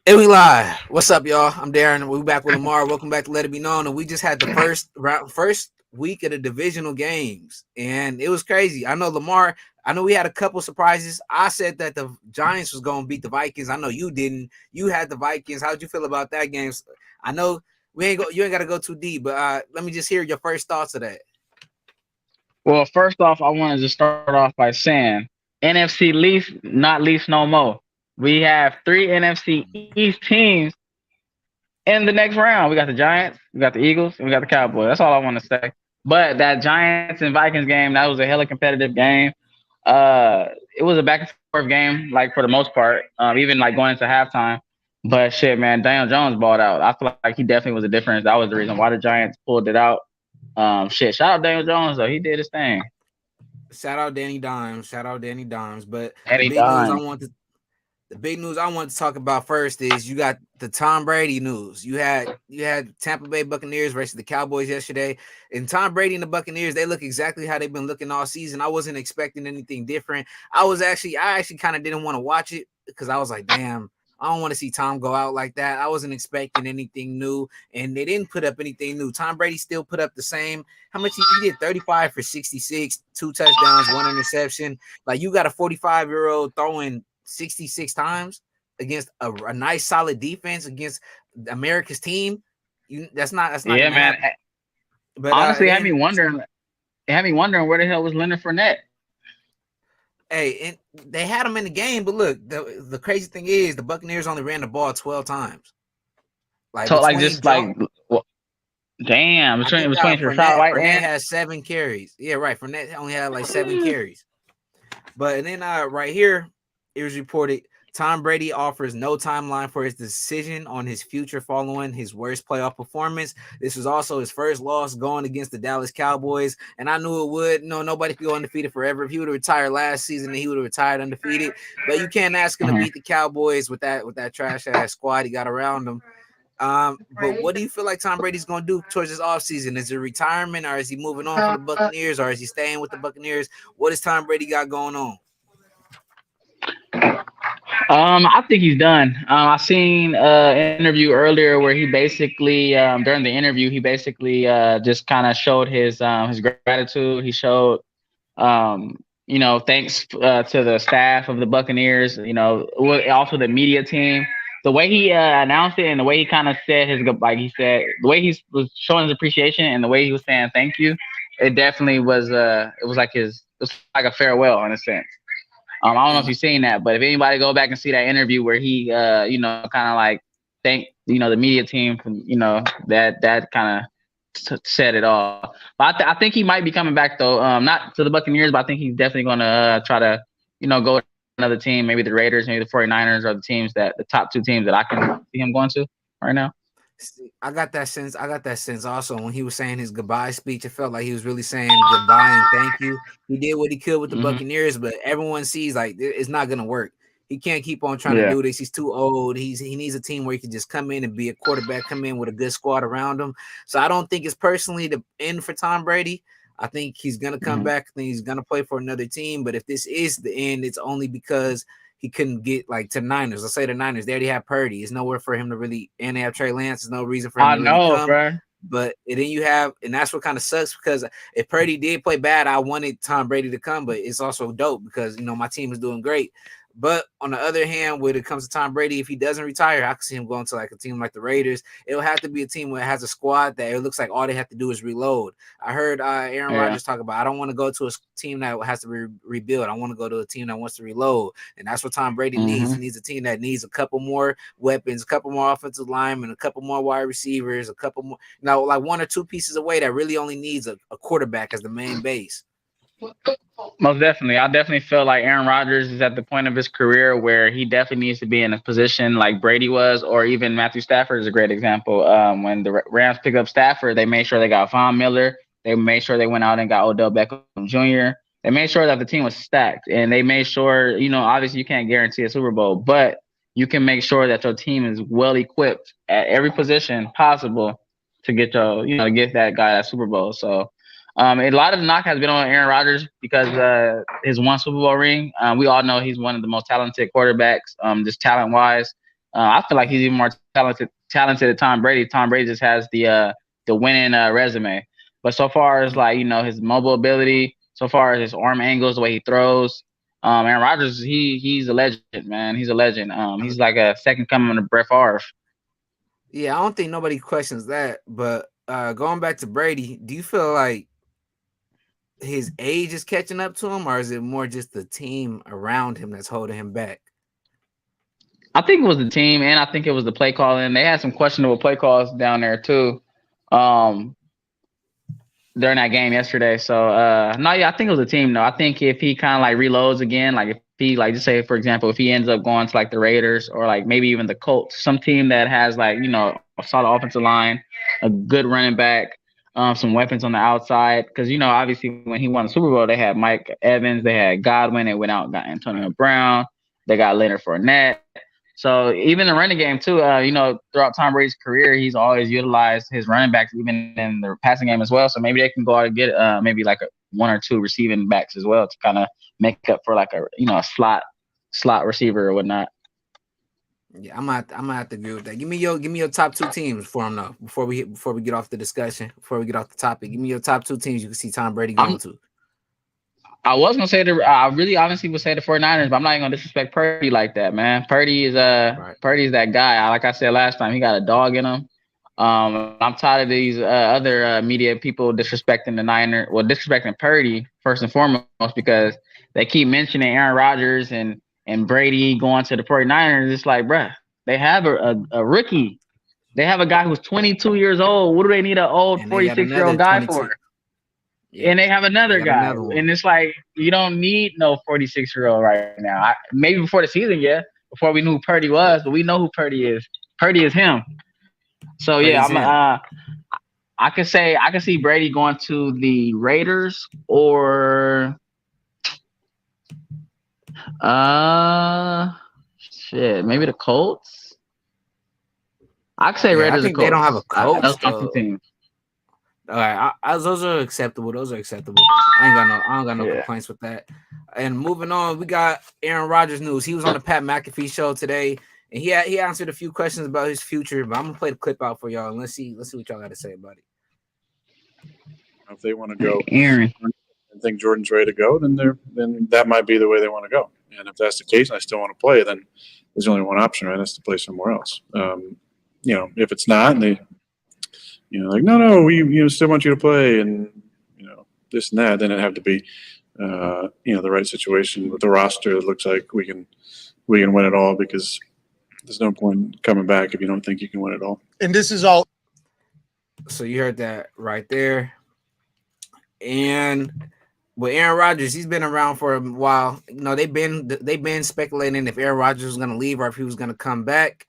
And we live. What's up, y'all? I'm Darren. We back with Lamar. Welcome back to Let It Be Known. And we just had the first week of the divisional games, and it was crazy. I know Lamar. I know we had a couple surprises. I said that the Giants was going to beat the Vikings. I know you didn't. You had the Vikings. How'd you feel about that game? I know you ain't got to go too deep, but let me just hear your first thoughts of that. Well, first off, I wanted to start off by saying NFC least, not least no more. We have three NFC East teams in the next round. We got the Giants, we got the Eagles, and we got the Cowboys. That's all I want to say. But that Giants and Vikings game, that was a hella competitive game. It was a back and forth game, like for the most part, even like going into halftime. But shit, man, Daniel Jones balled out. I feel like he definitely was a difference. That was the reason why the Giants pulled it out. Shit, shout out Daniel Jones though. He did his thing. Shout out Danny Dimes. Shout out Danny Dimes. But And he died. the big news I want to talk about first is you got the Tom Brady news. You had Tampa Bay Buccaneers versus the Cowboys yesterday, and Tom Brady and the Buccaneers, they look exactly how they've been looking all season. I wasn't expecting anything different. I actually kind of didn't want to watch it because I was like, damn, I don't want to see Tom go out like that. I wasn't expecting anything new, and they didn't put up anything new. Tom Brady still put up the same. How much he did? 35 for 66, 2 touchdowns, 1 interception. Like you got a 45-year-old throwing 66 times against a nice solid defense against America's team. That's not Yeah, gonna man. happen. But Honestly, then it had me wondering where the hell was Leonard Fournette. hey, and they had him in the game, but look, the crazy thing is the Buccaneers only ran the ball 12 times. Like So like between just like Jones, well, damn, I between think between Rashad Fournette White Fournette and has 7 carries. Yeah, right. Fournette only had like 7 carries. But and then right here, it was reported Tom Brady offers no timeline for his decision on his future following his worst playoff performance. This was also his first loss going against the Dallas Cowboys, and I knew it would. No, nobody could go undefeated forever. If he would have retired last season, then he would have retired undefeated. But you can't ask him to beat the Cowboys with that trash ass squad he got around him. But what do you feel like Tom Brady's going to do towards this offseason? Is it retirement, or is he moving on from the Buccaneers, or is he staying with the Buccaneers? What does Tom Brady got going on? I think he's done. I seen an interview earlier where he basically during the interview he basically just kind of showed his gratitude. He showed thanks to the staff of the Buccaneers. Also the media team. The way he announced it and the way he kind of said like he said the way he was showing his appreciation and the way he was saying thank you, it definitely was it was like a farewell in a sense. I don't know if you've seen that, but if anybody go back and see that interview where he, kind of like thank, the media team for, that kind of said it all. But I think he might be coming back though. Not to the Buccaneers, but I think he's definitely going to try to, go to another team, maybe the Raiders, maybe the 49ers, or the top two teams that I can see him going to right now. I got that sense. I got that sense also when he was saying his goodbye speech. It felt like he was really saying goodbye and thank you. He did what he could with the Hmm. Buccaneers, but everyone sees like it's not gonna work. He can't keep on trying to Yeah. do this. He's too old. He needs a team where he can just come in and be a quarterback, come in with a good squad around him. So I don't think it's personally the end for Tom Brady. I think he's gonna come Hmm. back. I think he's gonna play for another team. But if this is the end, it's only because he couldn't get like to the Niners. Let's say the Niners, they already have Purdy. It's nowhere for him to really, and they have Trey Lance. There's no reason for him I to really know, come. bro. But and then you have, and that's what kind of sucks because if Purdy did play bad, I wanted Tom Brady to come, but it's also dope because my team is doing great. But on the other hand, when it comes to Tom Brady, if he doesn't retire, I can see him going to like a team like the Raiders. It'll have to be a team where it has a squad that it looks like all they have to do is reload. I heard Aaron Yeah. Rodgers talk about, I don't want to go to a team that has to rebuild. I want to go to a team that wants to reload. And that's what Tom Brady needs. Hmm. He needs a team that needs a couple more weapons, a couple more offensive linemen, a couple more wide receivers, a couple more, like one or two pieces away that really only needs a quarterback as the main base. Most definitely. I definitely feel like Aaron Rodgers is at the point of his career where he definitely needs to be in a position like Brady was, or even Matthew Stafford is a great example. When the Rams picked up Stafford, they made sure they got Von Miller. They made sure they went out and got Odell Beckham Jr. They made sure that the team was stacked, and they made sure, obviously you can't guarantee a Super Bowl, but you can make sure that your team is well equipped at every position possible to get that guy that Super Bowl. So a lot of the knock has been on Aaron Rodgers because his one Super Bowl ring. We all know he's one of the most talented quarterbacks, just talent wise. I feel like he's even more talented than Tom Brady. Tom Brady just has the winning resume. But so far as like his mobile ability, so far as his arm angles, the way he throws, Aaron Rodgers, he's a legend, man. He's a legend. He's like a second coming of Brett Favre. Yeah, I don't think nobody questions that. But going back to Brady, do you feel like his age is catching up to him, or is it more just the team around him that's holding him back? I think it was the team, and I think it was the play calling. They had some questionable play calls down there too. Um, During that game yesterday. So no, yeah, I think it was a team though. I think if he kind of like reloads again, like if he like just say for example, if he ends up going to like the Raiders or like maybe even the Colts, some team that has like a solid offensive line, a good running back, some weapons on the outside. Because obviously when he won the Super Bowl, they had Mike Evans, they had Godwin, they went out and got Antonio Brown, they got Leonard Fournette. So even the running game too, throughout Tom Brady's career, he's always utilized his running backs even in the passing game as well. So maybe they can go out and get maybe like one or two receiving backs as well to kind of make up for like a slot receiver or whatnot. Yeah, I'm gonna have to agree with that. Give me your top two teams for him though. Before we get off the discussion, before we get off the topic, give me your top two teams you can see Tom Brady I'm going to. I was gonna say I really honestly would say the 49ers, but I'm not even gonna disrespect Purdy like that, man. Right. Purdy's that guy. Like I said last time, he got a dog in him. I'm tired of these other media people disrespecting the Niners, well, disrespecting Purdy first and foremost because they keep mentioning Aaron Rodgers and Brady going to the 49ers. It's like, bruh, they have a rookie. They have a guy who's 22 years old. What do they need an old And they got 46-year-old another guy for? 22. Yep. And they have They another got guy, another one. and it's like you don't need no 46-year-old right now. Maybe before the season, yeah, before we knew who Purdy was, Yeah. but we know who Purdy is. Purdy is him. So yeah, Purdy's him. I can see Brady going to the Raiders or uh shit, maybe the Colts. I could say Yeah, I Raiders or think they don't have a Colts. coach Those are my two though. teams. All right, those are acceptable. Those are acceptable. I don't got no Yeah. complaints with that. And moving on, we got Aaron Rodgers news. He was on the Pat McAfee show today, and he answered a few questions about his future. But I'm gonna play the clip out for y'all, and let's see what y'all got to say about it. If they want to go Aaron. and think Jordan's ready to go, then that might be the way they want to go. And if that's the case, and I still want to play, then there's only one option, right? That's to play somewhere else. If it's not, and they, like no, we still want you to play, and this and that, then it'd have to be, the right situation with the roster. It looks like we can win it all because there's no point coming back if you don't think you can win it all. And this is all. So you heard that right there. And with Aaron Rodgers, he's been around for a while. They've been speculating if Aaron Rodgers was going to leave or if he was going to come back.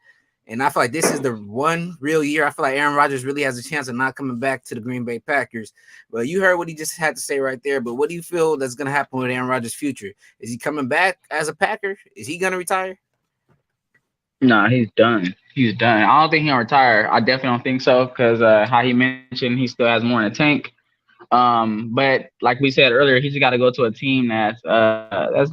And I feel like this is the one real year I feel like Aaron Rodgers really has a chance of not coming back to the Green Bay Packers. But you heard what he just had to say right there. But what do you feel that's going to happen with Aaron Rodgers' future? Is he coming back as a Packer? Is he going to retire? Nah, he's done. He's done. I don't think he'll retire. I definitely don't think so because how he mentioned he still has more in the tank. But like we said earlier, he's got to go to a team that's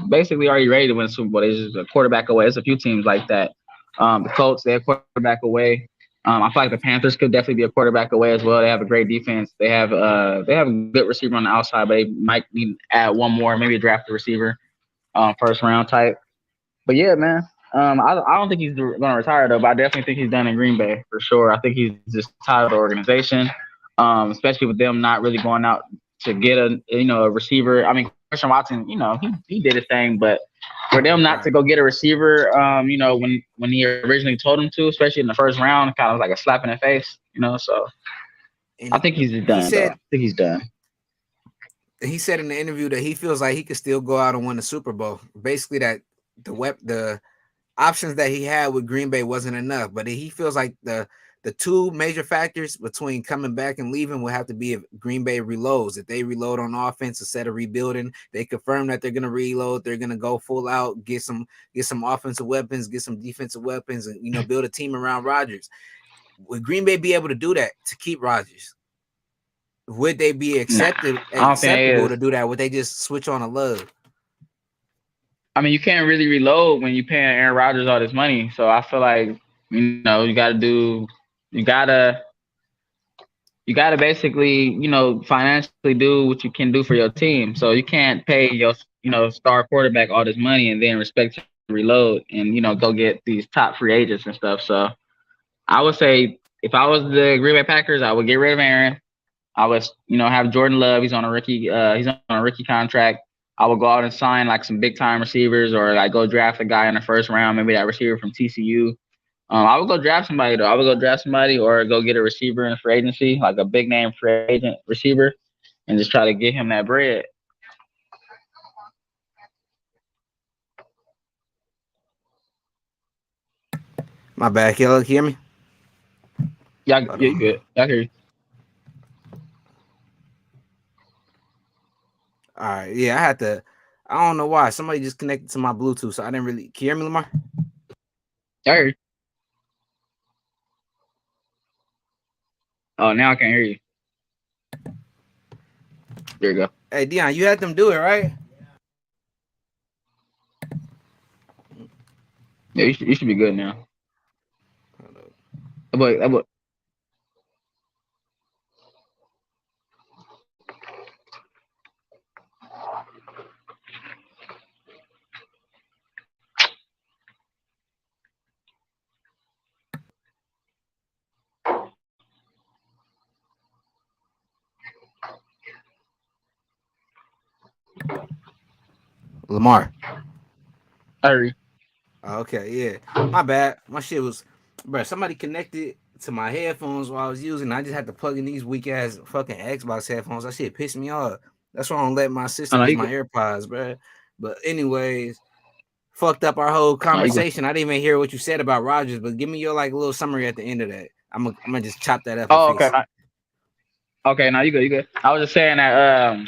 basically already ready to win the Super Bowl. There's just a quarterback away. There's a few teams like that. The Colts, they're a quarterback away. I feel like the Panthers could definitely be a quarterback away as well. They have a great defense. They have a good receiver on the outside, but they might need to add one more, maybe draft a receiver, first round type. But yeah, man. I don't think he's going to retire though, but I definitely think he's done in Green Bay for sure. I think he's just tired of the organization, especially with them not really going out to get a receiver. I mean, Christian Watson, he did his thing, but for them not to go get a receiver, when he originally told him to, especially in the first round, kind of like a slap in the face, So And I think he's he done. Though. said I think he's done. he said in the interview that he feels like he could still go out and win the Super Bowl. Basically, that the options that he had with Green Bay wasn't enough, but he feels like the two major factors between coming back and leaving will have to be if Green Bay reloads. If they reload on offense instead of rebuilding, they confirm that they're going to reload. They're going to go full out, get some offensive weapons, get some defensive weapons, and build a team around Rodgers. Would Green Bay be able to do that to keep Rodgers? Would they be acceptable I don't think it to is. do that? Would they just switch on a love? I mean, you can't really reload when you're paying Aaron Rodgers all this money. So I feel like you gotta you gotta basically financially do what you can do for your team. So you can't pay your star quarterback all this money and then respect to reload and go get these top free agents and stuff. So I would say if I was the Green Bay Packers, I would get rid of Aaron. I would, have Jordan Love. He's on a rookie contract. I would go out and sign like some big time receivers, or like go draft a guy in the first round, maybe that receiver from TCU. I would go draft somebody though. I would go draft somebody or go get a receiver in free agency, like a big name free agent receiver, and just try to get him that bread. My bad, Killer. Can you hear me? Yeah, Hold yeah, you on. good. I hear you. All right. Yeah, I had to. I don't know why. Somebody just connected to my Bluetooth, so I didn't really. Can you hear me, Lamar? I hear you. Oh, now I can hear you. There you go. Hey, Dion, you had them do it, right? Yeah, you should be good now. Hold up. But Lamar. I hear you. Okay, yeah. My bad. My shit was, bro. Somebody connected to my headphones while I was using. I just had to plug in these weak ass fucking Xbox headphones. That shit pissed me off. That's why I don't let my sister Oh, no, use you my good. AirPods, bro. But anyways, fucked up our whole No, you good. conversation. I didn't even hear what you said about Rogers, but give me your like little summary at the end of that. I'm gonna just chop that up and Oh, fix okay. it. Okay, now you good. You good. I was just saying that.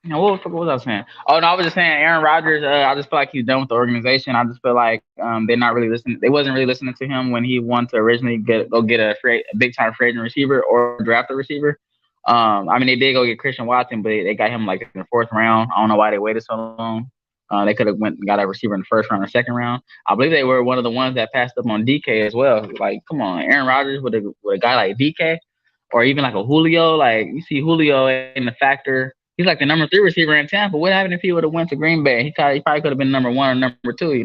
What the fuck was I saying? Oh no, I was just saying Aaron Rodgers. I just feel like he's done with the organization. I just feel like they're not really listening. They wasn't really listening to him when he wanted to originally go get a big time free agent receiver or draft a receiver. I mean they did go get Christian Watson, but they got him like in the fourth round. I don't know why they waited so long. They could have went and got a receiver in the first round or second round. I believe they were one of the ones that passed up on DK as well. Like, come on, Aaron Rodgers with a guy like DK or even like a Julio. Like you see Julio in the factor. He's like the number three receiver in Tampa. What happened if he would have went to Green Bay? He probably could have been number one or number two.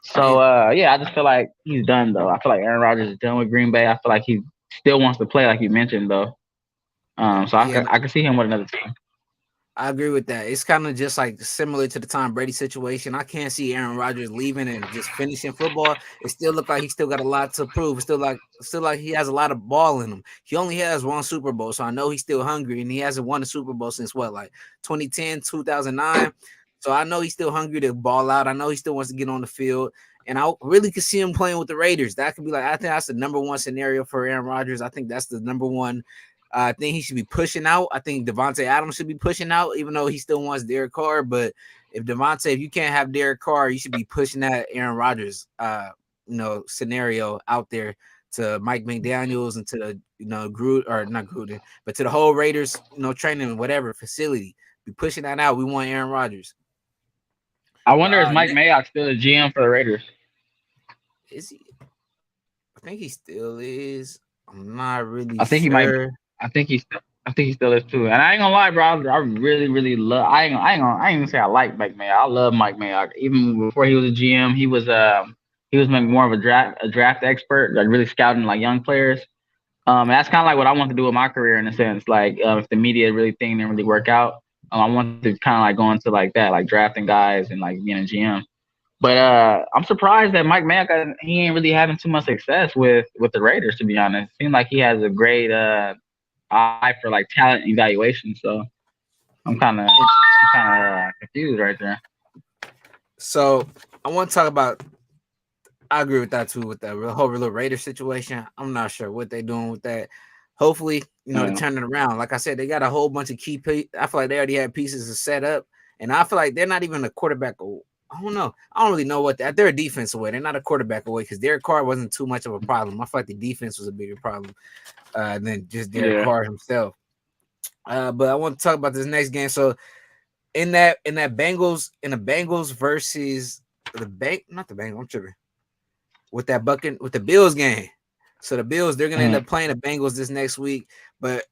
So Yeah, yeah, I just feel like he's done though. I feel like Aaron Rodgers is done with Green Bay. I feel like he still wants to play like you mentioned though. So yeah. I could see him with another team. I agree with that. It's kind of just like similar to the Tom Brady situation. I can't see Aaron Rodgers leaving and just finishing football. It still look like he still got a lot to prove. It's still like he has a lot of ball in him. He only has one Super Bowl, so I know he's still hungry, and he hasn't won a Super Bowl since what, like 2010, 2009. So I know he's still hungry to ball out. I know he still wants to get on the field. And I really could see him playing with the Raiders. That could be like, I think that's the number one scenario for Aaron Rodgers. I think that's the number one. I think he should be pushing out. I think Devontae Adams should be pushing out, even though he still wants Derek Carr. But if you can't have Derek Carr, you should be pushing that Aaron Rodgers, scenario out there to Mike McDaniels and to the, Gruden, or not Gruden, but to the whole Raiders, training whatever facility. Be pushing that out. We want Aaron Rodgers. I But wonder is Mike Mayock still a GM for the Raiders? is he? I think he still is. I'm not really I think he might. sure. I think he's. I think he still is too. And I ain't gonna lie, bro. I really, really love. I ain't gonna say I like Mike Mayock. I love Mike Mayock. Even before he was a GM, he was maybe more of a draft expert, like really scouting like young players. And that's kind of like what I want to do with my career in a sense. Like if the media really thing didn't really work out, I want to kind of like go into like that, like drafting guys and like being a GM. But I'm surprised that Mike Mayock he ain't really having too much success with the Raiders. To be honest, it seems like he has a great eye for like talent evaluation. So I'm kind of confused right there. So I want to talk about. I agree with that too, with the whole little Raider situation. I'm not sure what they're doing with that. Hopefully, to turn it around. Like I said, they got a whole bunch of key pieces. I feel like they already had pieces to set up, and I feel like they're not even a quarterback. I don't know. I don't really know what they're a defense away. They're not a quarterback away because Derek Carr wasn't too much of a problem. I feel like the defense was a bigger problem than just Derek Yeah. Carr himself. But I want to talk about this next game. So in that Bengals versus not the Bengals. I'm tripping with that bucket with the Bills game. So the Bills they're gonna end up playing the Bengals this next week, but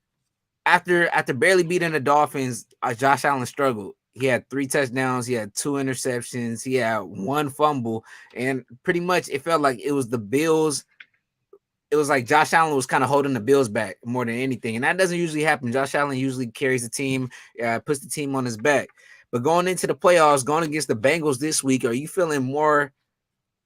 after barely beating the Dolphins, Josh Allen struggled. He had 3 touchdowns, he had 2 interceptions, he had 1 fumble, and pretty much it felt like it was the Bills. It was like Josh Allen was kind of holding the Bills back more than anything, and that doesn't usually happen. Josh Allen usually carries the team, puts the team on his back. But going into the playoffs, going against the Bengals this week, are you feeling more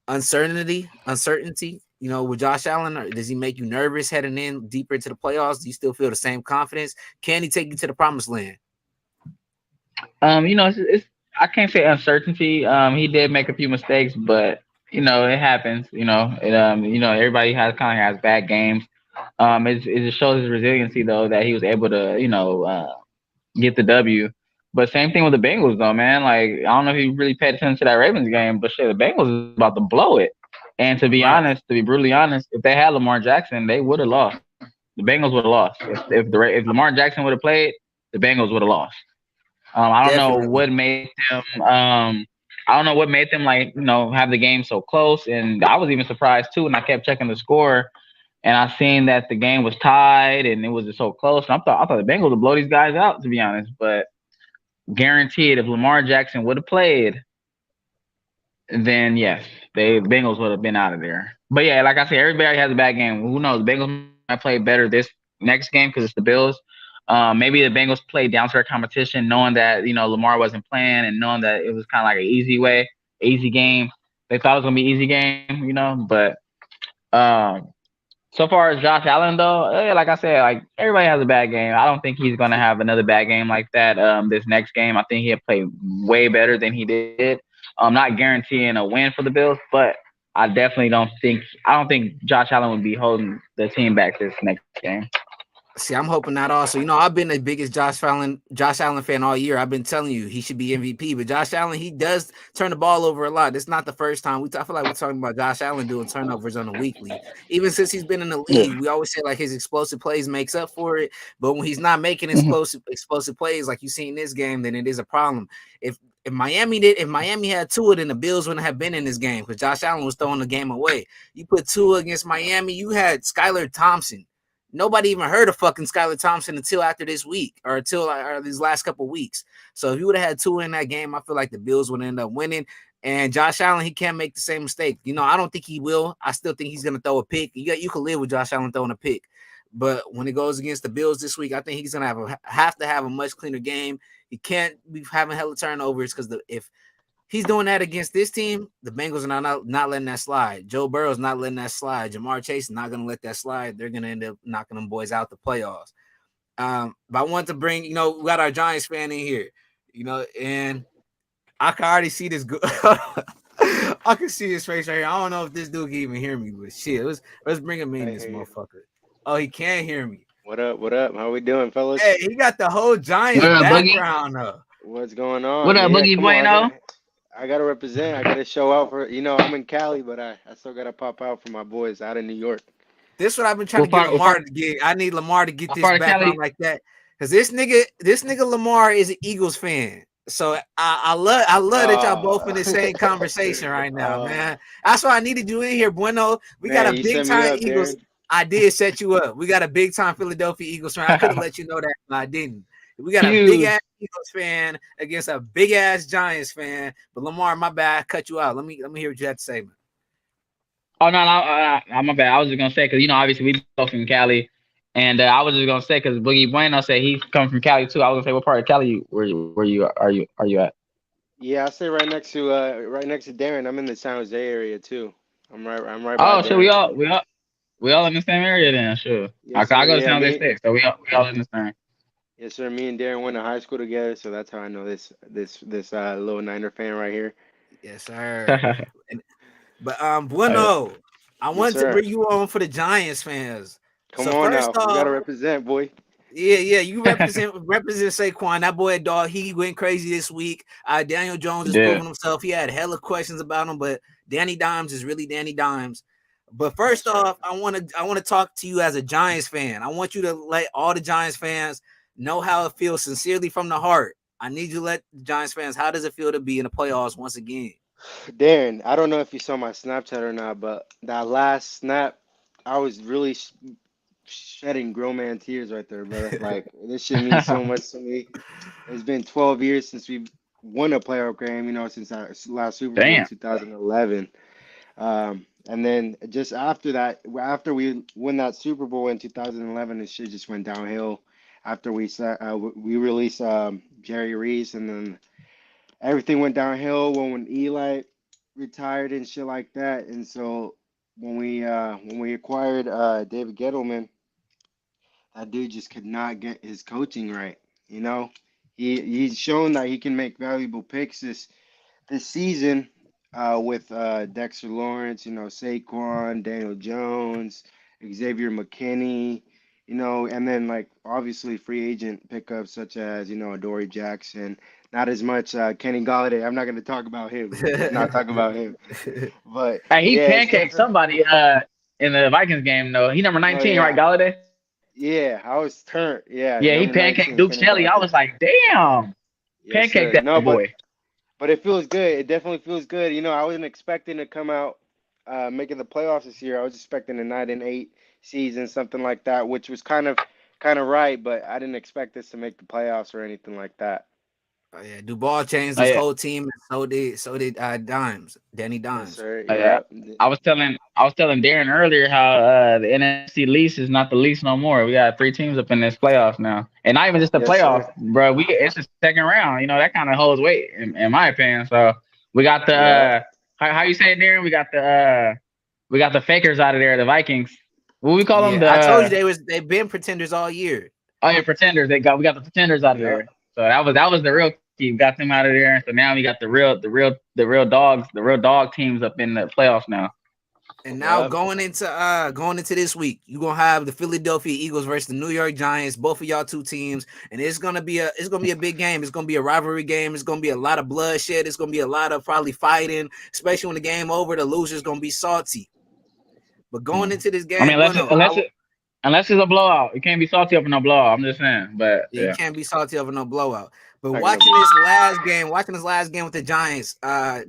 uncertainty, with Josh Allen? Or does he make you nervous heading in deeper into the playoffs? Do you still feel the same confidence? Can he take you to the promised land? It's I can't say uncertainty. He did make a few mistakes, but it happens. Everybody has bad games. It just shows his resiliency though that he was able to get the W. But same thing with the Bengals though, man. Like I don't know if you really paid attention to that Ravens game, but shit, the Bengals is about to blow it. And to be Right. honest, to be brutally honest, if they had Lamar Jackson, they would have lost. The Bengals would have lost. If Lamar Jackson would have played, the Bengals would have lost. I don't know Definitely. what made them. I don't know what made them like have the game so close. And I was even surprised too. And I kept checking the score, and I seen that the game was tied and it was just so close. And I thought the Bengals would blow these guys out, to be honest. But guaranteed, if Lamar Jackson would have played, then yes, the Bengals would have been out of there. But yeah, like I said, everybody has a bad game. Who knows? The Bengals might play better this next game because it's the Bills. Maybe the Bengals played down to their competition, knowing that Lamar wasn't playing and knowing that it was kind of like an easy game. They thought it was gonna be an easy game, But um, so far as Josh Allen though, like I said, like everybody has a bad game. I don't think he's gonna have another bad game like that. This next game, I think he'll play way better than he did. Not guaranteeing a win for the Bills, but I don't think Josh Allen would be holding the team back this next game. See, I'm hoping that also. I've been the biggest Josh Allen fan all year. I've been telling you he should be MVP, but Josh Allen, he does turn the ball over a lot. It's not the first time. I feel like we're talking about Josh Allen doing turnovers on a weekly. Even since he's been in the Yeah. league, we always say like his explosive plays makes up for it. But when he's not making Mhm. explosive plays like you see in this game, then it is a problem. If if Miami had Tua, then the Bills wouldn't have been in this game because Josh Allen was throwing the game away. You put Tua against Miami, you had Skylar Thompson. Nobody even heard of fucking Skylar Thompson until after this week or until these last couple weeks. So if you would have had Tua in that game, I feel like the Bills would end up winning. And Josh Allen, he can't make the same mistake. I don't think he will. I still think he's gonna throw a pick. You can live with Josh Allen throwing a pick, but when it goes against the Bills this week, I think he's gonna have to have a much cleaner game. He can't be having hella turnovers because if he's doing that against this team, the Bengals are not letting that slide. Joe Burrow's not letting that slide. Jamar Chase is not going to let that slide. They're going to end up knocking them boys out the playoffs. But I want to bring, we got our Giants fan in here, and I can already see this. I can see his face right here. I don't know if this dude can even hear me, but shit, let's bring him in, I this hear you. motherfucker. Oh, he can't hear me. What up? What up? How we doing, fellas? Hey, he got the whole Giants What up, Boogie? background up. What's going What on? up, Yeah, Boogie come on. Bueno? I gotta represent. I gotta show out for. I'm in Cali, but I still gotta pop out for my boys out in New York. This is what I've been trying to What get part? What Lamar part? to get. I need Lamar to get What this part of background Cali? like that. Because this nigga Lamar is an Eagles fan. So I love that y'all both in Oh, the same conversation right now, oh, man. That's why I needed you in here, Bueno. We got a man, you big set me time up, Eagles. Darren. I did set you up. We got a big time Philadelphia Eagles fan. I could have let you know that, but I didn't. We got a big Huge. ass Eagles fan against a big ass Giants fan. But Lamar, my bad, I cut you out. Let me hear what you have to say, man. Oh no, my bad. I was just gonna say because obviously we both from Cali, and I was just gonna say because Boogie Bueno said he's come from Cali too. I was gonna say what part of Cali where you at? Yeah, I stay right next to Darren. I'm in the San Jose area too. I'm right by Oh, sure. Darren. We all in the same area then. Sure. Yes, I sir. go to Yeah, San Jose me. State, so we all in the same. Yes, sir. Me and Darren went to high school together, so that's how I know this little Niner fan right here. Yes, sir. But Bueno, I Yes, wanted to sir. bring you on for the Giants fans. Come So on first now. We gotta off, represent, boy. yeah, you represent Saquon. That boy, dog, he went crazy this week. Daniel Jones is Yeah. proving himself. He had hella questions about him, but Danny Dimes is really Danny Dimes. But first Yes, sir. off, I want to talk to you as a Giants fan. I want you to let all the Giants fans know how it feels sincerely from the heart. I need you to let Giants fans. How does it feel to be in the playoffs once again? Darren, I don't know if you saw my Snapchat or not, but that last snap, I was really shedding grown man tears right there, brother. Like this shit means so much to me. It's been 12 years since we won a playoff game, since our last Super Bowl in Damn. 2011. And then just after that, after we win that Super Bowl in 2011, the shit just went downhill. After we released Jerry Reese, and then everything went downhill when Eli retired and shit like that. And so when we acquired David Gettleman, that dude just could not get his coaching right. You know, he's shown that he can make valuable picks this season with Dexter Lawrence, Saquon, Daniel Jones, Xavier McKinney, and then like obviously free agent pickups such as Adoree Jackson. Not as much Kenny Golladay. I'm not going to talk about him. Let's not talk about him. But Hey, he yeah, it's pancaked definitely somebody in the Vikings game though. He number no, 19, right, yeah, Galladay? yeah. I was turned. Yeah, Yeah, he number pancaked 19, Duke Kenny Shelley. I Golladay. was like, damn, Yes, pancake sir. that No, but boy. But it feels good. It definitely feels good. I wasn't expecting to come out making the playoffs this year. I was expecting a 9-8 season, something like that, which was kind of right. But I didn't expect us to make the playoffs or anything like that. Oh, yeah, Duval changed Oh his yeah, whole team, and so did Dimes, Danny Yes, Dimes. sir. oh, yeah. Yep. I was telling Darren earlier how the NFC lease is not the lease no more. We got 3 teams up in this playoffs now, and not even just the Yes, playoffs, sir. bro. It's the second round. That kind of holds weight in my opinion. So we got the Yep. how you say it, Darren? We got the fakers out of there, the Vikings. What we call them? Yeah, I told you they've been pretenders all year. Oh yeah, pretenders. We got the pretenders out of Yep. there. So that was the real key. We got them out of there. So now we got the real dogs, the real dog teams up in the playoffs now. And now Yep. going into this week, you're gonna have the Philadelphia Eagles versus the New York Giants, both of y'all two teams, and it's gonna be a big game. It's gonna be a rivalry game. It's gonna be a lot of bloodshed. It's gonna be a lot of probably fighting, especially when the game over. The loser's gonna be salty. But going into this I mean, game, unless well, it, no, unless it, unless it's a blowout, it can't be salty over no blowout. I'm just saying, but yeah, you yeah. can't be salty over no blowout. But Not gonna watching be. this last game with the Giants,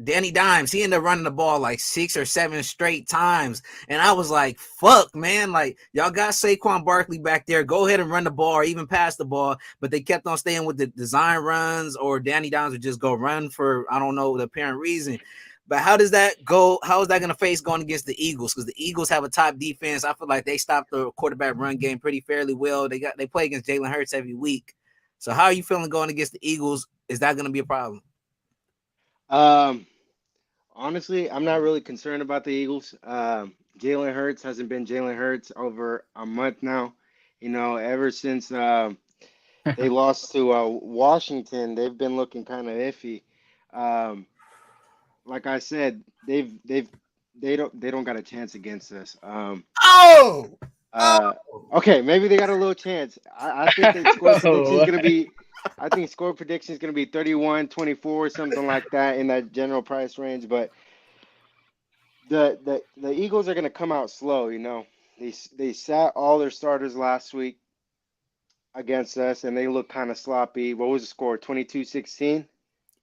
Danny Dimes, he ended up running the ball like 6 or 7 straight times. And I was like, fuck, man. Like, y'all got Saquon Barkley back there. Go ahead and run the ball or even pass the ball. But they kept on staying with the design runs, or Danny Dimes would just go run for, I don't know, the apparent reason. But how does that go? How is that going to face going against the Eagles? Because the Eagles have a top defense. I feel like they stopped the quarterback run game pretty fairly well. They play against Jalen Hurts every week. So how are you feeling going against the Eagles? Is that going to be a problem? Um, Honestly, I'm not really concerned about the Eagles. Jalen Hurts hasn't been Jalen Hurts over a month now. Ever since they lost to Washington, they've been looking kind of iffy. Um, like I said, they don't got a chance against us. Oh, oh, Uh, okay, maybe they got a little chance. I think that score prediction is gonna be, I think score prediction is gonna be 31-24, something like that in that general price range. But the Eagles are gonna come out slow. They sat all their starters last week against us, and they look kind of sloppy. What was the score? 22-16.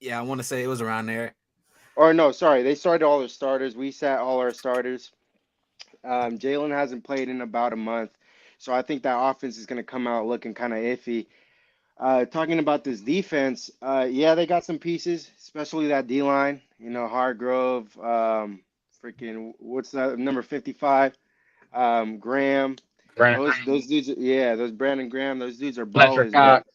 yeah, I want to say it was around there. Or no, sorry, they started all their starters. We sat all our starters. Jalen hasn't played in about a month, so I think that offense is going to come out looking kind of iffy. Talking about this defense, yeah, they got some pieces, especially that D line. Hargrove, freaking what's that number 55? Graham. Brandon Those dudes, yeah, those Brandon Graham, those dudes are Fletcher ballers. But Cox.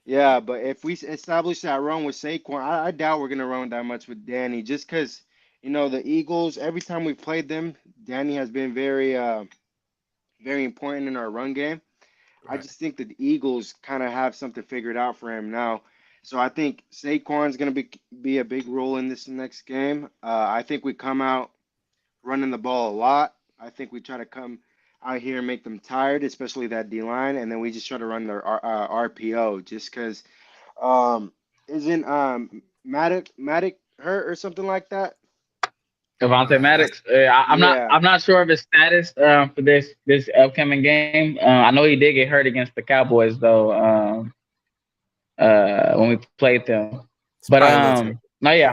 yeah, but if we establish that run with Saquon, I doubt we're gonna run that much with Danny, just because the Eagles. Every time we've played them, Danny has been very important in our run game. I Right. just think that the Eagles kind of have something figured out for him now. So I think Saquon's going to be a big role in this next game. I think we come out running the ball a lot. I think we try to come out here and make them tired, especially that D line, and then we just try to run their RPO just because isn't Maddox hurt or something like that? Devontae That's Maddox. I'm not. Yeah. I'm not sure of his status for this upcoming game. I know he did get hurt against the Cowboys though. when we played them. It's But probably a little too. no, yeah,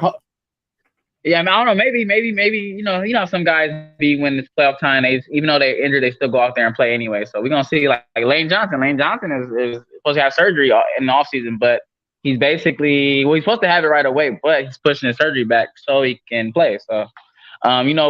yeah. I mean, I don't know. Maybe you know, some guys maybe when it's playoff time, they even though they're injured, they still go out there and play anyway. So we're gonna see like Lane Johnson. Lane Johnson is supposed to have surgery in the offseason, but he's basically he's supposed to have it right away, but he's pushing his surgery back so he can play. So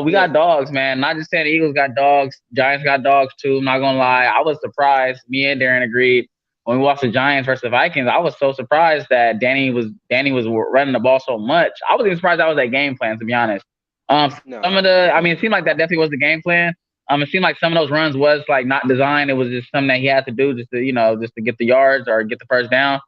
we Yeah, got dogs, man. Not just saying the Eagles got dogs, Giants got dogs too. I'm not gonna lie. I was surprised. Me and Darren agreed when we watched the Giants versus the Vikings. I was so surprised that Danny was running the ball so much. I was even surprised that was a game plan, to be honest. Some no, of the, I mean, it seemed like that definitely was the game plan. It seemed like some of those runs was like not designed. It was just something that he had to do just to get the yards or get the first down.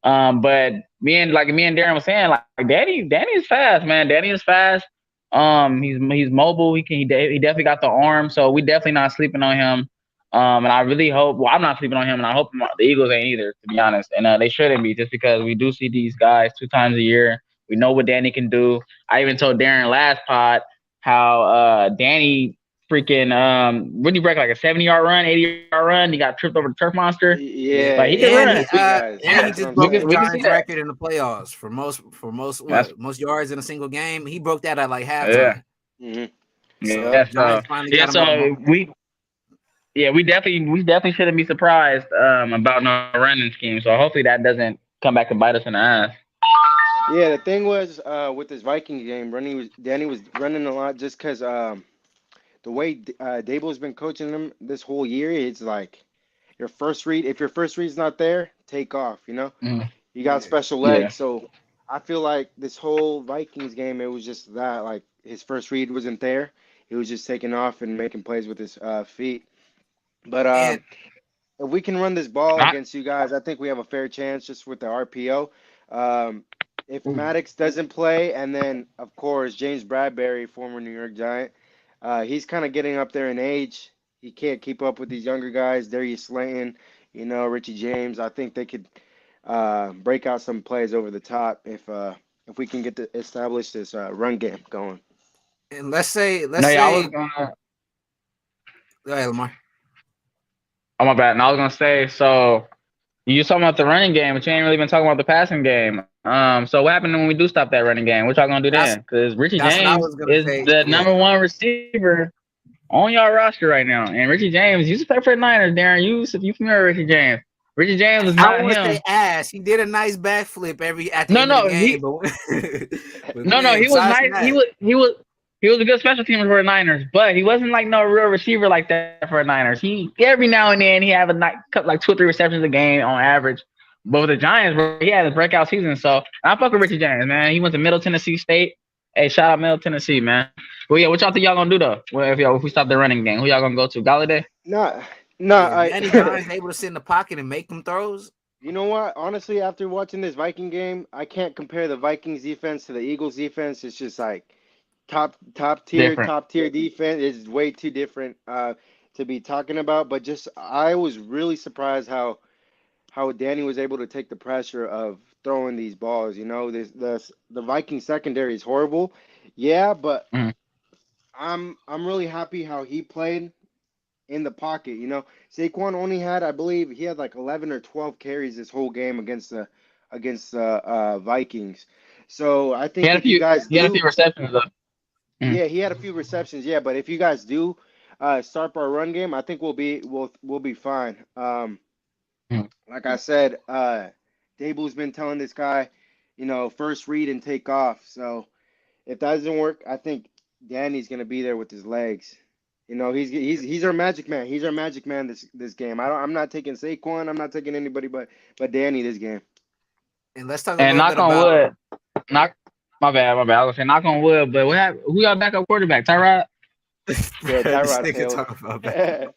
But me and Darren was saying, like Danny is fast, man. Danny is fast. He's mobile. He definitely got the arm. So we definitely not sleeping on him. And I really hope. Well, I'm not sleeping on him, and I hope the Eagles ain't either, to be honest. And they shouldn't be, just because we do see these guys 2 times a year. We know what Danny can do. I even told Darren last pod how Danny freaking when he break like a 70-yard run, 80-yard run, he got tripped over the turf monster. Yeah, Like yeah, he can yeah, and run. he you guys. and he That's what just I'm broke the We saying. can see Giants that. record in the playoffs for That's most yards in a single game. He broke that at like yeah, halftime. Hmm. So yeah. Yep. So Giants finally yeah, got him up. so we definitely shouldn't be surprised about no running scheme. So hopefully that doesn't come back and bite us in the ass. Yeah, the thing was with this Viking game, Danny was running a lot just because the way Dable's been coaching them this whole year. It's like your first read. If your first read's not there, take off. Mm, You got special yeah. legs, so I feel like this whole Vikings game, it was just that like his first read wasn't there. He was just taking off and making plays with his feet. But And if we can run this ball Not, against you guys, I think we have a fair chance just with the RPO. Um, if ooh, Maddox doesn't play, and then of course James Bradbury, former New York Giant, he's kind of getting up there in age. He can't keep up with these younger guys. Darius Slayton, Richie James. I think they could break out some plays over the top if we can get to establish this run game going. and let's no, yeah, I was say, gonna. go ahead, Lamar. Oh my bad. And I was gonna say, so you talking about the running game, but you ain't really been talking about the passing game. So what happened when we do stop that running game? What y'all gonna do then? That's Because Richie that's what I James was gonna is say. the Yeah, number 1 receiver on y'all roster right now. And Richie James used to play for the Niners, Darren. You familiar with Richie James? Richie James is I not won't say him. ass. He did a nice backflip at the No, end of the no, game, but no. man, He was besides from nice. that, He was a good special teamer for the Niners, but he wasn't like no real receiver like that for the Niners. He every now and then he have like 2 or 3 receptions a game on average. But with the Giants, bro, he had his breakout season. So I fuck with Richie James, man. He went to Middle Tennessee State. Hey, shout out Middle Tennessee, man. Well, yeah, what y'all think y'all gonna do though? Well, if we stop the running game, who y'all gonna go to? Galladay? No, no, yeah, Danny I. Dimes able to sit in the pocket and make them throws. You know what? Honestly, after watching this Viking game, I can't compare the Vikings defense to the Eagles defense. It's just like Different. top tier defense is way too different to be talking about. But just I was really surprised how Danny was able to take the pressure of throwing these balls. The Viking secondary is horrible. Yeah, but Mm, I'm really happy how he played in the pocket. Saquon only had, I believe, he had like 11 or 12 carries this whole game against the Vikings. So I he think had a if you few. guys He had a do, few receptions though. Mm, yeah, he had a few receptions, yeah. But if you guys do start our run game, I think we'll be fine. mm. Like I said, Dable's been telling this guy, first read and take off. So if that doesn't work, I think Danny's gonna be there with his legs. He's our magic man. He's our magic man this game. I'm not taking Saquon. I'm not taking anybody but Danny this game. And let's talk a And little knock bit on about. wood, knock. My bad. I was gonna say knock on wood, but what happened? Who got backup quarterback? Tyrod? Yeah, This Tyrod nigga Taylor. talking about back.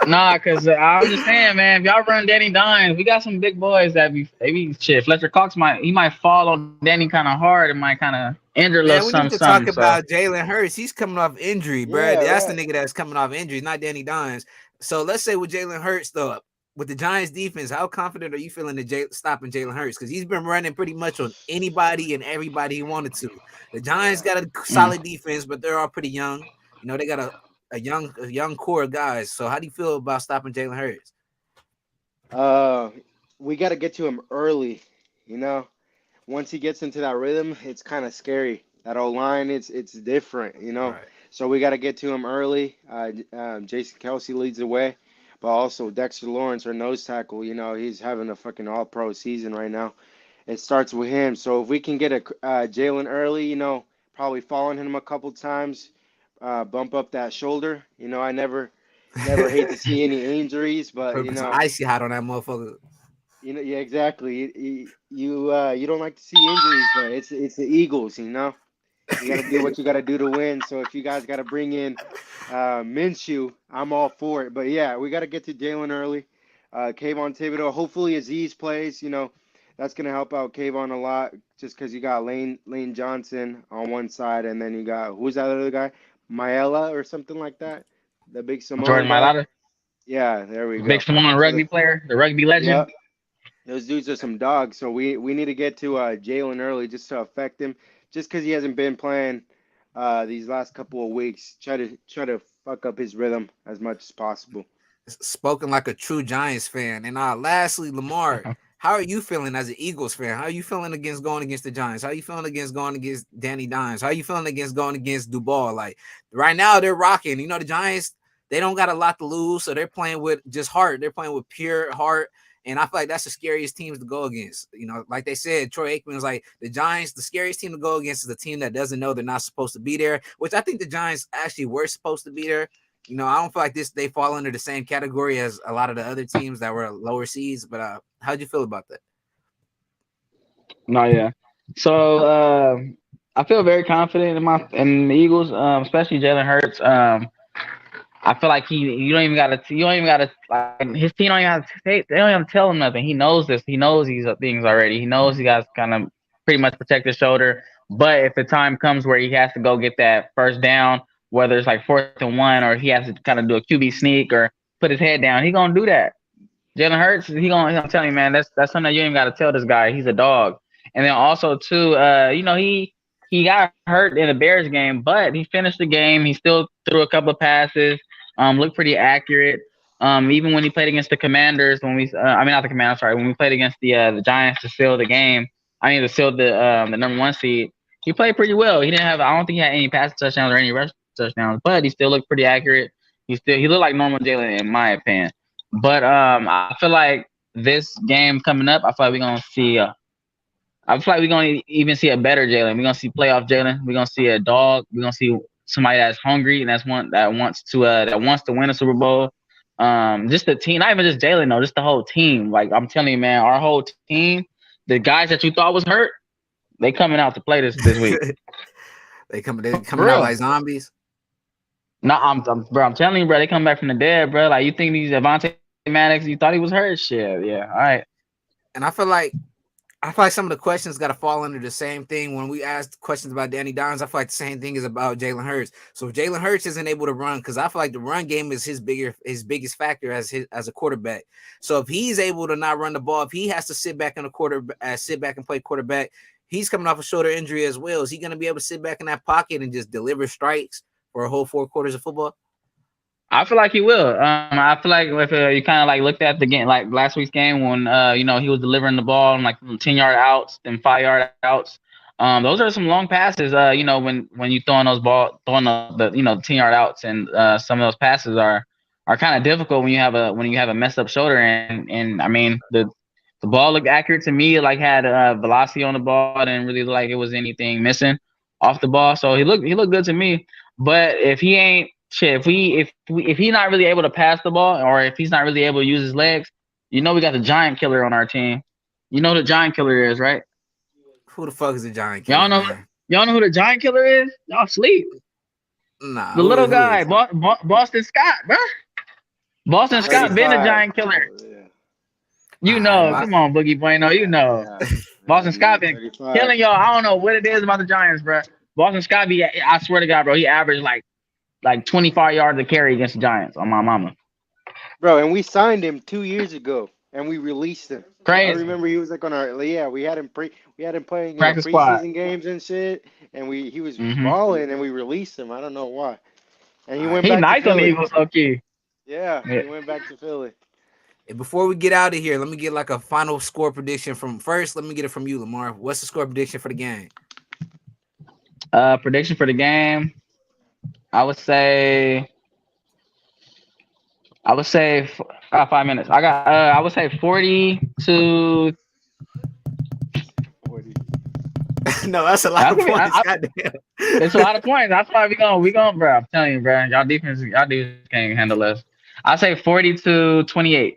Nah, cause I'm just saying, man. If y'all run Danny Dimes, we got some big boys that maybe shit. Fletcher Cox might fall on Danny kind of hard. It might kind of injure a little Man, we need something, to talk something. So about Jalen Hurts. He's coming off injury, bro. Yeah, That's the right. nigga that's coming off injury, not Danny Dimes. So let's say with Jalen Hurts, though, with the Giants defense, how confident are you feeling in stopping Jalen Hurts? Because he's been running pretty much on anybody and everybody he wanted to. The Giants got a mm. solid defense, but they're all pretty young. They got a young core of guys. So how do you feel about stopping Jalen Hurts? Uh, we got to get to him early. You know, once he gets into that rhythm, it's kind of scary. That old line, it's different. You know, Right. so we got to get to him early. Jason Kelsey leads the way, but also Dexter Lawrence, our nose tackle. You know, he's having a fucking All Pro season right now. It starts with him. So if we can get a Jalen early, you know, probably following him a couple times, bump up that shoulder. You know, I never hate to see any injuries, but Put some icy hot on that motherfucker. yeah, exactly. You don't like to see injuries, but it's the Eagles. You know, you got to do what you got to do to win. So if you guys got to bring in Minshew, I'm all for it. But yeah, we got to get to Jalen early. Kayvon Thibodeau. Hopefully Aziz plays. You know, that's gonna help out Kayvon a lot. Just because you got Lane Johnson on one side, and then you got who's that other guy, Maela or something like that, the big Samoan Jordan guy. Mailata, Yeah, there we big go. Samoan So rugby player, the rugby legend. yeah, those dudes are some dogs. So we need to get to Jalen early just to affect him. Just because he hasn't been playing these last couple of weeks, try to fuck up his rhythm as much as possible. Spoken like a true Giants fan. And lastly, Lamar, how are you feeling as an Eagles fan? How are you feeling against going against the Giants? How are you feeling against going against Danny Dimes? How are you feeling against going against Duval? Like right now, they're rocking. You know, the Giants, they don't got a lot to lose, so they're playing with just heart. They're playing with pure heart. And I feel like that's the scariest teams to go against. You know, like they said, Troy Aikman was like, the Giants, the scariest team to go against is a team that doesn't know they're not supposed to be there, which I think the Giants actually were supposed to be there. You know, I don't feel like they fall under the same category as a lot of the other teams that were lower seeds. But how'd you feel about that? No, yeah. So I feel very confident in the Eagles, especially Jalen Hurts. I feel like you don't even gotta like his team don't even have to they don't even have to tell him nothing. He knows this. He knows these things already. He knows he got to kind of pretty much protect his shoulder. But if the time comes where he has to go get that first down, whether it's like 4th and 1 or he has to kind of do a QB sneak or put his head down, he gonna do that. Jalen Hurts, I'm telling you, man, that's something that you ain't got to tell this guy. He's a dog. And then also too, he got hurt in the Bears game, but he finished the game. He still threw a couple of passes. Looked pretty accurate. Even when he played against the Commanders, I mean not the Commanders, sorry, when we played against the Giants to seal the game, I mean to seal the number 1 seed, he played pretty well. I don't think he had any pass touchdowns or any rush touchdowns, but he still looked pretty accurate. He looked like normal Jalen in my opinion. But I feel like this game coming up, I feel like we're gonna even see a better Jalen. We're gonna see playoff Jalen. We're gonna see a dog. We're gonna see somebody that's hungry and that's one that wants to win a Super Bowl. Just the team, not even just Jalen though, just the whole team. Like I'm telling you, man, our whole team, the guys that you thought was hurt, they coming out to play this week. They For coming out real. like zombies. No, I'm telling you, bro, they come back from the dead, bro. Like you think these Avante Maddox, you thought he was hurt? Shit, yeah, all right. And I feel like some of the questions got to fall under the same thing. When we asked questions about Danny Dimes, I feel like the same thing is about Jalen Hurts. So if Jalen Hurts isn't able to run, because I feel like the run game is his biggest factor as a quarterback. So if he's able to not run the ball, if he has to sit back sit back and play quarterback, he's coming off a shoulder injury as well. Is he going to be able to sit back in that pocket and just deliver strikes for a whole 4 quarters of football? I feel like he will. I feel like if you kind of like looked at the game, like last week's game when he was delivering the ball and like 10-yard outs, then 5-yard outs. Those are some long passes. When you throwing the 10-yard outs, and some of those passes are kind of difficult when you have a messed up shoulder. And I mean the ball looked accurate to me. It like had velocity on the ball. Didn't really look like it was anything missing off the ball. So he looked good to me. But if he ain't shit, if he's not really able to pass the ball, or if he's not really able to use his legs, we got the giant killer on our team. You know who the giant killer is, right? Who the fuck is the giant Y'all killer, know man? y'all know who the giant killer is? Y'all sleep. Nah, The little who guy, is? Boston Scott, bro. Boston I see. Scott been a 35. giant killer. Yeah, You All right, know, but come on, Boogie Bueno, you know. yeah, Boston number Scott been 35. killing y'all. I don't know what it is about the Giants, bro. Boston Scott I swear to God, bro, he averaged like 25 yards a carry against the Giants on my mama. Bro, and we signed him 2 years ago, and we released him. I Crazy. remember he was like on our yeah. We had him playing Practice squad. preseason games and shit, and he was Hmm. balling, and we released him. I don't know why, and he all went right. He back to nice on the Philly. Eagles, low key. Yeah, Yeah. he went back to Philly. And before we get out of here, let me get like a final score prediction from first. Let me get it from you, Lamar. What's the score prediction for the game? Prediction for the game. I would say. I would say 5 minutes. I would say 40 to. No, that's a lot That's of gonna be. points. Goddamn. It's a lot of points. That's why we going, bro. I'm telling you, bro. Y'all defense can't handle us. I say 40-28.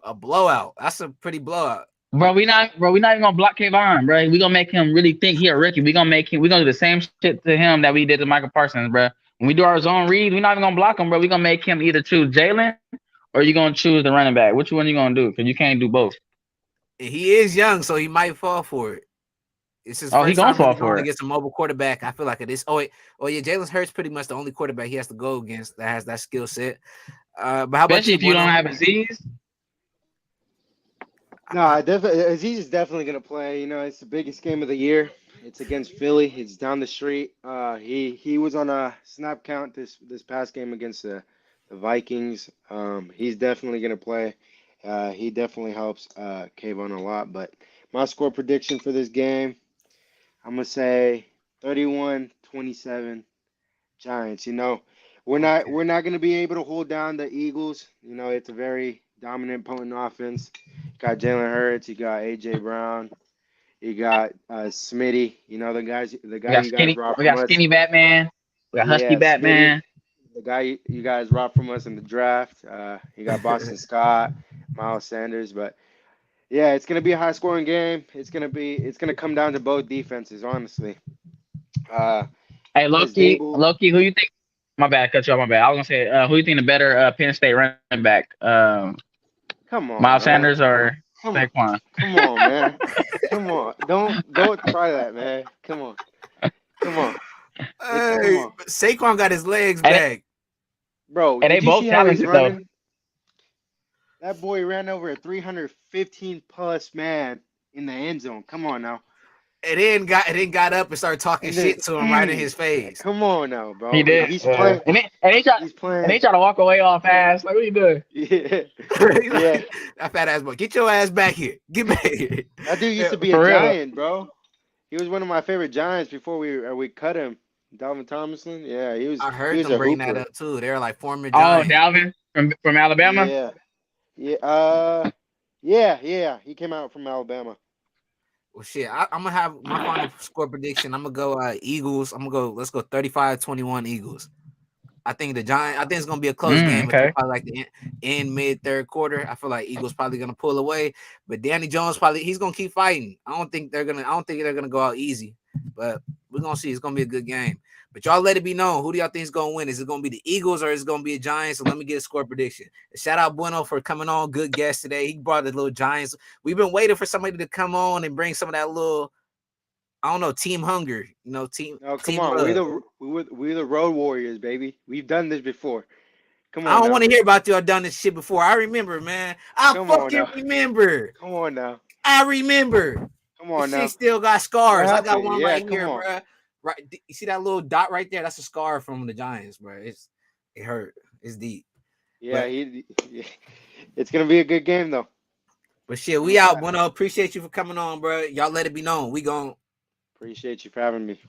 A blowout. That's a pretty blowout. We not even gonna block Kayvon, bro. We gonna make him really think he a rookie. We gonna do the same shit to him that we did to Michael Parsons, bro. When we do our zone reads, we're not even gonna block him, bro. We gonna make him either choose Jalen or you gonna choose the running back. Which one you gonna do? Because you can't do both. And he is young, so he might fall for it. It's his He first gonna time really fall for going it. against a mobile quarterback. I feel like it is. Oh yeah, Jalen Hurts pretty much the only quarterback he has to go against that has that skill set. But how about Especially you, if you don't Bueno? have Aziz. No, Aziz is definitely gonna play. You know, it's the biggest game of the year. It's against Philly. It's down the street. He was on a snap count this past game against the Vikings. He's definitely gonna play. He definitely helps Kayvon a lot. But my score prediction for this game, I'm gonna say 31-27 Giants. You know, we're not gonna be able to hold down the Eagles. You know, it's a very dominant, potent offense. You got Jalen Hurts. You got AJ Brown. You got Smitty. You know, the guy you guys robbed We from got us. skinny Batman. We got husky Yeah, Smitty, Batman. the guy you guys robbed from us in the draft. You got Boston Scott, Miles Sanders. But yeah, it's gonna be a high scoring game. It's gonna come down to both defenses, honestly. Uh, Hey, because Dable. Loki, who you think? My bad, cut you off. My bad. I was gonna say, who you think the better Penn State running back? Come on, Miles man. Sanders or Come on. Saquon? Come on, man. Come on. Don't try that, man. Come on. Come on. Come Hey, on. Saquon got his legs And back. Bro, they did you both see how he's talented though. running? That boy ran over a 315 plus man in the end zone. Come on now. And then got up and started talking And then shit to him right in his face. come on now, He bro. did. He's playing he's And they playing. try to walk away all fast. Like, what you doing? Yeah. He's Yeah. like, that fat ass boy, get your ass back here. Get back here. That dude used to be a For real. giant, bro. He was one of my favorite Giants before we cut him. Dalvin Tomlinson. Yeah, I he heard was them a bring that hooper. up too. They're like former Oh, Giants. Dalvin from Alabama. Yeah. Yeah. Yeah. He came out from Alabama. Well, shit, I'm gonna have my final score prediction. I'm gonna go Eagles. Let's go 35-21 Eagles. I think it's gonna be a close game until Okay. probably like the end mid third quarter. I feel like Eagles probably gonna pull away, but Danny Jones he's gonna keep fighting. I don't think they're gonna go out easy, but we're gonna see. It's gonna be a good game. But y'all let it be known. Who do y'all think is gonna win? Is it gonna be the Eagles or is it gonna be the Giants? So let me get a score prediction. Shout out Bueno for coming on. Good guest today. He brought the little Giants. We've been waiting for somebody to come on and bring some of that little, I don't know, team hunger. Team No, come team on. love. We're the Road Warriors, baby. We've done this before. Come I on don't now. want to hear about y'all done this shit before. I remember, man. I Come on fucking now. remember. Come on now. I remember. Come This on shit now. still got What scars. I got happened? one Yeah, right come here, on. bro. Right, you see that little dot right there? That's a scar from the Giants, bro. It hurt. It's deep. Yeah, But it's gonna be a good game though. shit, we out, Bueno. Appreciate you for coming on, bro. Y'all let it be known. We gon' Appreciate you for having me.